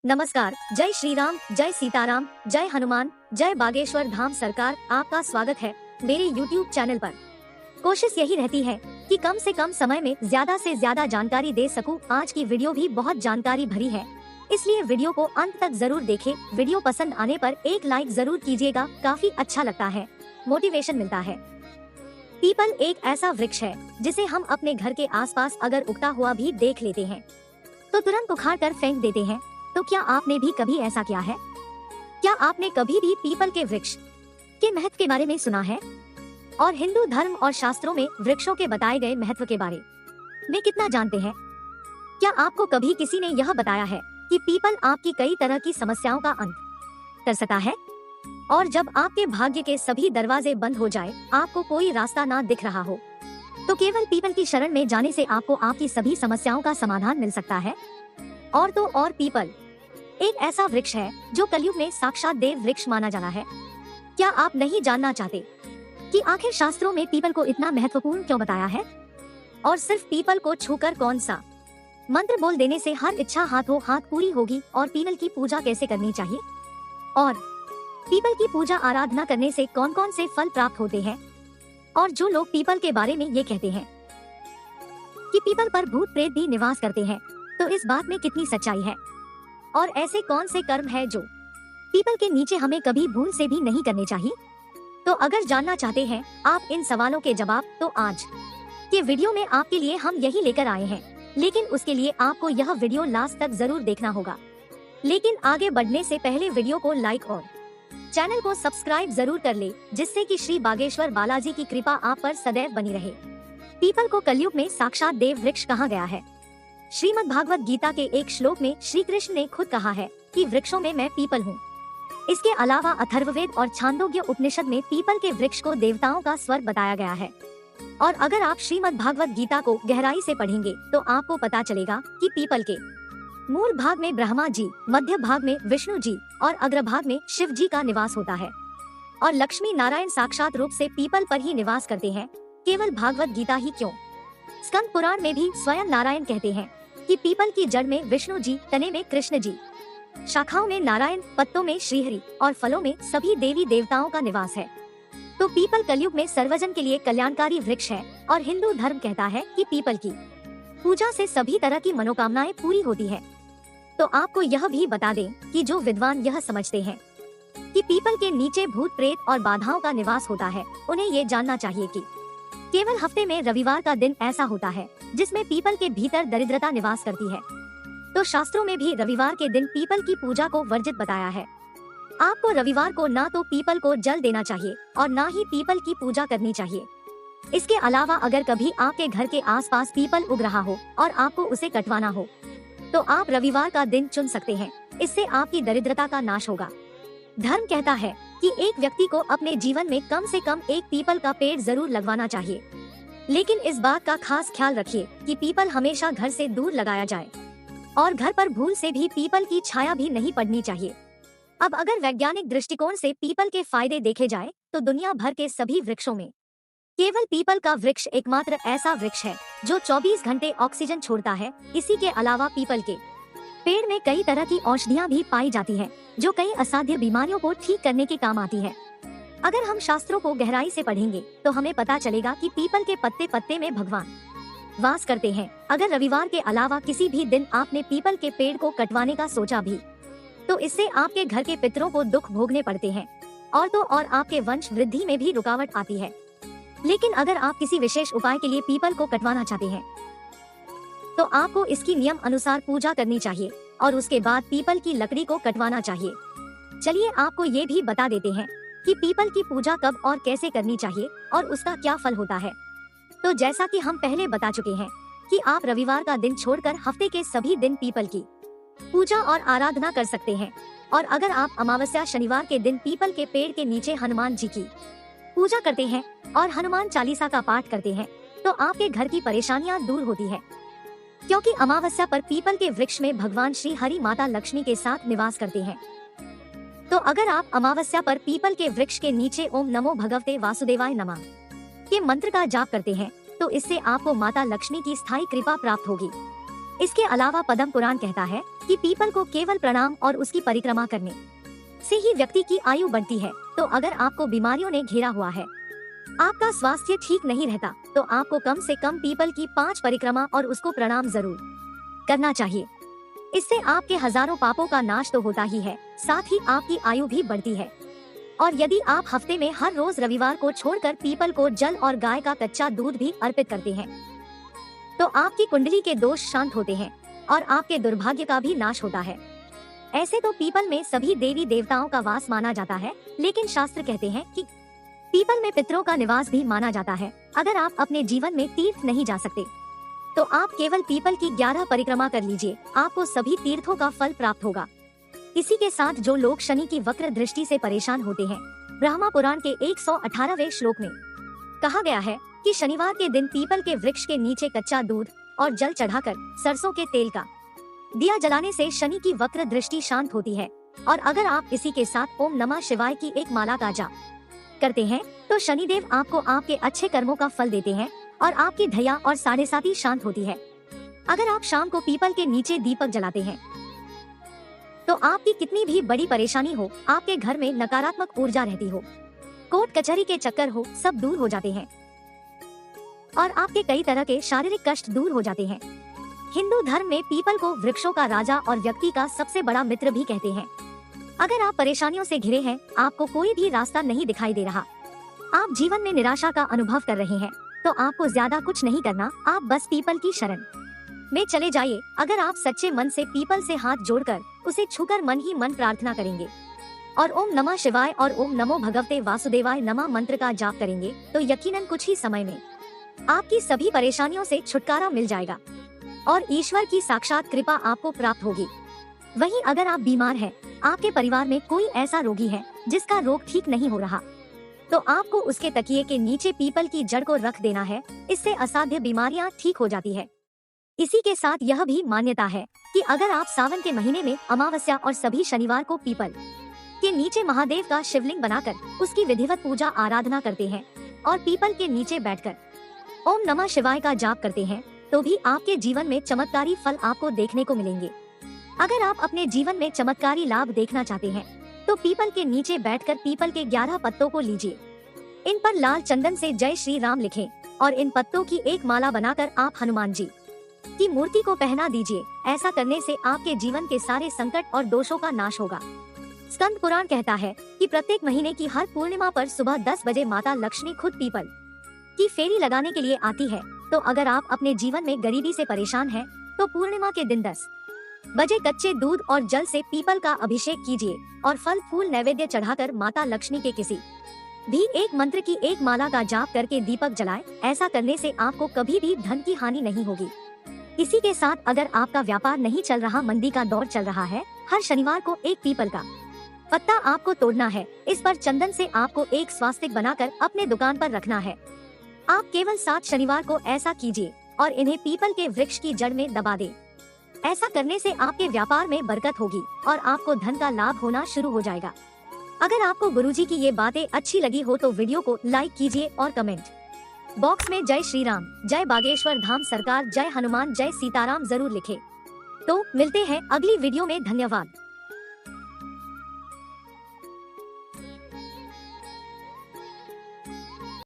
नमस्कार। जय श्री राम, जय सीताराम, जय हनुमान, जय बागेश्वर धाम सरकार। आपका स्वागत है मेरे YouTube चैनल पर। कोशिश यही रहती है कि कम से कम समय में ज्यादा से ज्यादा जानकारी दे सकूं। आज की वीडियो भी बहुत जानकारी भरी है, इसलिए वीडियो को अंत तक जरूर देखें। वीडियो पसंद आने पर एक लाइक जरूर कीजिएगा, काफी अच्छा लगता है, मोटिवेशन मिलता है। पीपल एक ऐसा वृक्ष है जिसे हम अपने घर के आसपास अगर उगता हुआ भी देख लेते हैं तो तुरंत उखाड़ कर फेंक देते हैं। तो क्या आपने भी कभी ऐसा किया है? क्या आपने कभी भी पीपल के वृक्ष के महत्व के बारे में सुना है? और हिंदू धर्म और शास्त्रों में वृक्षों के बताए गए महत्व के बारे में कितना जानते हैं? क्या आपको कभी किसी ने यह बताया है कि पीपल आपकी कई तरह की समस्याओं का अंत कर सकता है? और जब आपके भाग्य के सभी दरवाजे बंद हो जाए, आपको कोई रास्ता ना दिख रहा हो, तो केवल पीपल की शरण में जाने से आपको आपकी सभी समस्याओं का समाधान मिल सकता है। और तो और पीपल एक ऐसा वृक्ष है जो कलयुग में साक्षात देव वृक्ष माना जाना है। क्या आप नहीं जानना चाहते कि आखिर शास्त्रों में पीपल को इतना महत्वपूर्ण क्यों बताया है? और सिर्फ पीपल को छूकर कौन सा मंत्र बोल देने से हर इच्छा हाथों हाथ पूरी होगी? और पीपल की पूजा कैसे करनी चाहिए? और पीपल की पूजा आराधना करने से कौन कौन से फल प्राप्त होते हैं? और जो लोग पीपल के बारे में ये कहते हैं कि पीपल पर भूत प्रेत भी निवास करते हैं, तो इस बात में कितनी सच्चाई है? और ऐसे कौन से कर्म है जो पीपल के नीचे हमें कभी भूल से भी नहीं करने चाहिए? तो अगर जानना चाहते हैं आप इन सवालों के जवाब, तो आज के वीडियो में आपके लिए हम यही लेकर आए हैं। लेकिन उसके लिए आपको यह वीडियो लास्ट तक जरूर देखना होगा। लेकिन आगे बढ़ने से पहले वीडियो को लाइक और चैनल को सब्सक्राइब जरूर कर ले, जिससे कि श्री बागेश्वर बालाजी की कृपा आप पर सदैव बनी रहे। पीपल को कलयुग में साक्षात देव वृक्ष कहा गया है। श्रीमद् भागवत गीता के एक श्लोक में श्री कृष्ण ने खुद कहा है कि वृक्षों में मैं पीपल हूँ। इसके अलावा अथर्ववेद और छांदोग्य उपनिषद में पीपल के वृक्ष को देवताओं का स्वर बताया गया है। और अगर आप श्रीमद् भागवत गीता को गहराई से पढ़ेंगे तो आपको पता चलेगा कि पीपल के मूल भाग में ब्रह्मा जी, मध्य भाग में विष्णु जी और अग्रभाग में शिव जी का निवास होता है। और लक्ष्मी नारायण साक्षात रूप से पीपल पर ही निवास करते हैं। केवल भागवत गीता ही क्यों, स्कंद पुराण में भी स्वयं नारायण कहते हैं कि पीपल की जड़ में विष्णु जी, तने में कृष्ण जी, शाखाओं में नारायण, पत्तों में श्रीहरि और फलों में सभी देवी देवताओं का निवास है। तो पीपल कलयुग में सर्वजन के लिए कल्याणकारी वृक्ष है। और हिंदू धर्म कहता है कि पीपल की पूजा से सभी तरह की मनोकामनाएं पूरी होती है। तो आपको यह भी बता दें कि जो विद्वान यह समझते हैं कि पीपल के नीचे भूत प्रेत और बाधाओं का निवास होता है, उन्हें ये जानना चाहिए कि केवल हफ्ते में रविवार का दिन ऐसा होता है जिसमें पीपल के भीतर दरिद्रता निवास करती है। तो शास्त्रों में भी रविवार के दिन पीपल की पूजा को वर्जित बताया है। आपको रविवार को ना तो पीपल को जल देना चाहिए और ना ही पीपल की पूजा करनी चाहिए। इसके अलावा अगर कभी आपके घर के आसपास पीपल उग रहा हो और आपको उसे कटवाना हो, तो आप रविवार का दिन चुन सकते हैं। इससे आपकी दरिद्रता का नाश होगा। धर्म कहता है कि एक व्यक्ति को अपने जीवन में कम से कम एक पीपल का पेड़ जरूर लगवाना चाहिए। लेकिन इस बात का खास ख्याल रखिए कि पीपल हमेशा घर से दूर लगाया जाए और घर पर भूल से भी पीपल की छाया भी नहीं पड़नी चाहिए। अब अगर वैज्ञानिक दृष्टिकोण से पीपल के फायदे देखे जाए तो दुनिया भर के सभी वृक्षों में केवल पीपल का वृक्ष एकमात्र ऐसा वृक्ष है जो 24 घंटे ऑक्सीजन छोड़ता है। इसी के अलावा पीपल के पेड़ में कई तरह की औषधियाँ भी पाई जाती हैं, जो कई असाध्य बीमारियों को ठीक करने के काम आती है। अगर हम शास्त्रों को गहराई से पढ़ेंगे तो हमें पता चलेगा कि पीपल के पत्ते पत्ते में भगवान वास करते हैं। अगर रविवार के अलावा किसी भी दिन आपने पीपल के पेड़ को कटवाने का सोचा भी, तो इससे आपके घर के पितरों को दुख भोगने पड़ते हैं और तो और आपके वंश वृद्धि में भी रुकावट आती है। लेकिन अगर आप किसी विशेष उपाय के लिए पीपल को कटवाना चाहते हैं तो आपको इसकी नियम अनुसार पूजा करनी चाहिए और उसके बाद पीपल की लकड़ी को कटवाना चाहिए। चलिए आपको ये भी बता देते हैं कि पीपल की पूजा कब और कैसे करनी चाहिए और उसका क्या फल होता है। तो जैसा कि हम पहले बता चुके हैं कि आप रविवार का दिन छोड़कर हफ्ते के सभी दिन पीपल की पूजा और आराधना कर सकते हैं। और अगर आप अमावस्या शनिवार के दिन पीपल के पेड़ के नीचे हनुमान जी की पूजा करते हैं और हनुमान चालीसा का पाठ करते हैं, तो आपके घर की परेशानियां दूर होती है। क्योंकि अमावस्या पर पीपल के वृक्ष में भगवान श्री हरि माता लक्ष्मी के साथ निवास करते हैं। तो अगर आप अमावस्या पर पीपल के वृक्ष के नीचे ओम नमो भगवते वासुदेवाय नमः के मंत्र का जाप करते हैं, तो इससे आपको माता लक्ष्मी की स्थायी कृपा प्राप्त होगी। इसके अलावा पद्म पुराण कहता है कि पीपल को केवल प्रणाम और उसकी परिक्रमा करने से ही व्यक्ति की आयु बढ़ती है। तो अगर आपको बीमारियों ने घेरा हुआ है, आपका स्वास्थ्य ठीक नहीं रहता, तो आपको कम से कम पीपल की 5 परिक्रमा और उसको प्रणाम जरूर करना चाहिए। इससे आपके हजारों पापों का नाश तो होता ही है, साथ ही आपकी आयु भी बढ़ती है। और यदि आप हफ्ते में हर रोज रविवार को छोड़कर पीपल को जल और गाय का कच्चा दूध भी अर्पित करते हैं, तो आपकी कुंडली के दोष शांत होते हैं और आपके दुर्भाग्य का भी नाश होता है। ऐसे तो पीपल में सभी देवी देवताओं का वास माना जाता है, लेकिन शास्त्र कहते हैं कि पीपल में पितरों का निवास भी माना जाता है। अगर आप अपने जीवन में तीर्थ नहीं जा सकते, तो आप केवल पीपल की 11 परिक्रमा कर लीजिए, आपको सभी तीर्थों का फल प्राप्त होगा। इसी के साथ जो लोग शनि की वक्र दृष्टि से परेशान होते हैं, ब्रह्मा पुराण के 118वें श्लोक में कहा गया है कि शनिवार के दिन पीपल के वृक्ष के नीचे कच्चा दूध और जल चढ़ाकर सरसों के तेल का दिया जलाने से शनि की वक्र दृष्टि शांत होती है। और अगर आप इसी के साथ ओम नमः शिवाय की एक माला का जाप करते हैं, तो शनिदेव आपको आपके अच्छे कर्मों का फल देते हैं और आपकी धैर्य और साढ़े साथी शांत होती है। अगर आप शाम को पीपल के नीचे दीपक जलाते हैं, तो आपकी कितनी भी बड़ी परेशानी हो, आपके घर में नकारात्मक ऊर्जा रहती हो, कोर्ट कचहरी के चक्कर हो, सब दूर हो जाते हैं और आपके कई तरह के शारीरिक कष्ट दूर हो जाते हैं। हिंदू धर्म में पीपल को वृक्षों का राजा और व्यक्ति का सबसे बड़ा मित्र भी कहते हैं। अगर आप परेशानियों से घिरे हैं, आपको कोई भी रास्ता नहीं दिखाई दे रहा, आप जीवन में निराशा का अनुभव कर रहे हैं, तो आपको ज्यादा कुछ नहीं करना, आप बस पीपल की शरण में चले जाइए। अगर आप सच्चे मन से पीपल से हाथ जोड़कर उसे छूकर मन ही मन प्रार्थना करेंगे और ओम नमः शिवाय और ओम नमो भगवते वासुदेवाय नमः मंत्र का जाप करेंगे, तो यकीनन कुछ ही समय में आपकी सभी परेशानियों से छुटकारा मिल जाएगा और ईश्वर की साक्षात कृपा आपको प्राप्त होगी। वहीं अगर आप बीमार हैं, आपके परिवार में कोई ऐसा रोगी है जिसका रोग ठीक नहीं हो रहा, तो आपको उसके तकिए के नीचे पीपल की जड़ को रख देना है। इससे असाध्य बीमारियां ठीक हो जाती है। इसी के साथ यह भी मान्यता है कि अगर आप सावन के महीने में अमावस्या और सभी शनिवार को पीपल के नीचे महादेव का शिवलिंग बनाकर उसकी विधिवत पूजा आराधना करते हैं और पीपल के नीचे बैठकर ओम नमः शिवाय का जाप करते हैं, तो भी आपके जीवन में चमत्कारी फल आपको देखने को मिलेंगे। अगर आप अपने जीवन में चमत्कारी लाभ देखना चाहते हैं, तो पीपल के नीचे बैठकर पीपल के 11 पत्तों को लीजिए, इन पर लाल चंदन से जय श्री राम लिखें और इन पत्तों की एक माला बनाकर आप हनुमान जी की मूर्ति को पहना दीजिए। ऐसा करने से आपके जीवन के सारे संकट और दोषों का नाश होगा। स्कंद पुराण कहता है कि प्रत्येक महीने की हर पूर्णिमा पर सुबह 10 बजे माता लक्ष्मी खुद पीपल की फेरी लगाने के लिए आती है। तो अगर आप अपने जीवन में गरीबी से परेशान हैं, तो पूर्णिमा के दिन 10 बजे कच्चे दूध और जल से पीपल का अभिषेक कीजिए और फल फूल नैवेद्य चढ़ाकर माता लक्ष्मी के किसी भी एक मंत्र की एक माला का जाप करके दीपक जलाएं। ऐसा करने से आपको कभी भी धन की हानि नहीं होगी। इसी के साथ अगर आपका व्यापार नहीं चल रहा, मंदी का दौर चल रहा है, हर शनिवार को एक पीपल का पत्ता आपको तोड़ना है। इस पर चंदन से आपको एक स्वास्तिक बनाकर अपने दुकान पर रखना है। आप केवल 7 शनिवार को ऐसा कीजिए और इन्हें पीपल के वृक्ष की जड़ में दबा दें। ऐसा करने से आपके व्यापार में बरकत होगी और आपको धन का लाभ होना शुरू हो जाएगा। अगर आपको गुरुजी की ये बातें अच्छी लगी हो तो वीडियो को लाइक कीजिए और कमेंट बॉक्स में जय श्री राम, जय बागेश्वर धाम सरकार, जय हनुमान, जय सीताराम जरूर लिखें। तो मिलते हैं अगली वीडियो में। धन्यवाद।